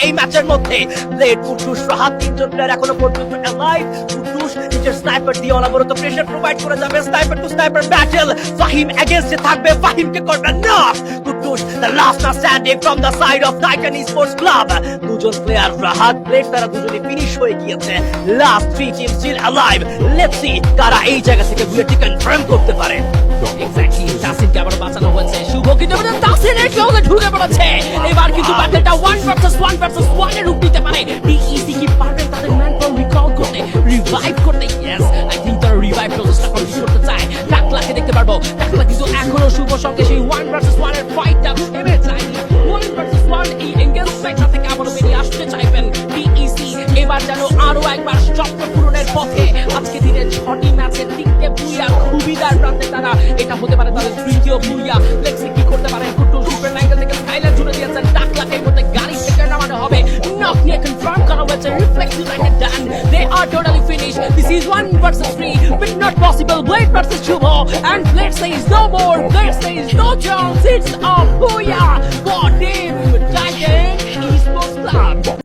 এই ম্যাচের মধ্যে। ব্লেড, কুদ্দুস, রাহাত তিনজন প্লেয়ার এখনো পর্যন্ত অ্যালাইভ। কুদ্দুস নিজের স্নাইপার দিয়ে অনবরত প্রেসার প্রোভাইড করে যাবে। Sniper to sniper battle. Fahim এগেইনস্টে থাকবে, ফাহিমকে করবে knock. Kuddus the last man standing from the side of Titan Sports Club. দুজন প্লেয়ার রাহাত, ব্লেড তারা দুজনে ফিনিশ হয়ে গিয়েছে। Last 3 team still alive. Let's see কারা এই জায়গা থেকে বুলেটটি কনফার্ম করতে পারে। এক্স্যাক্টলি, তাসিনকে আবার বাঁচানো হয়েছে। শুভ কিন্তু এবার তাসিনের ক্লোজে ঢুকে পড়েছে। এবার কিন্তু ব্যাটলটা 1 ভার্সেস 1 এর রূপ নিতে পারে। ডিইসি কি পারবে তাদের ম্যান ফ্রম রিকল করতে, রিভাইভ করতে? ইয়েস, আই থিংক তারা রিভাইভ প্রসেসটা কমপ্লিট করতে চায়। টাকলাকে দেখতে পারবো, টাকলা কিন্তু এখনো শুভ সঙ্গে সেই 1 ভার্সেস 1 এর ফাইটটা থেমে যায়নি। 1 ভার্সেস 1 এই এঙ্গেজমেন্টটা থেকে আবারও বেরিয়ে আসতে চাইবেন ডিইসি। এবার যেন আরো একবার স্বপ্ন পূরণের পথে। আজকে দিনে 6টি ম্যাচের 3টে বুইয়া, খুবিদার প্রান্তে তারা। এটা হতে পারে তাদের তৃতীয় বুইয়া। লেক্সি কি করতে পারে? কুদ্দুস সুপার অ্যাঙ্গেল থেকে স্কাইলার জুড়ে দিয়েছেন। টাকলাকে এই মধ্যে গাড়ি থেকে নামানো হবে। নক নিয়ে কনফার্ম করা হয়েছে। Reflex United done, they are totally finish. This is 1 versus 3 but not possible. Blade versus Shuvo, and Blade says no more. Blade says no chance. It's a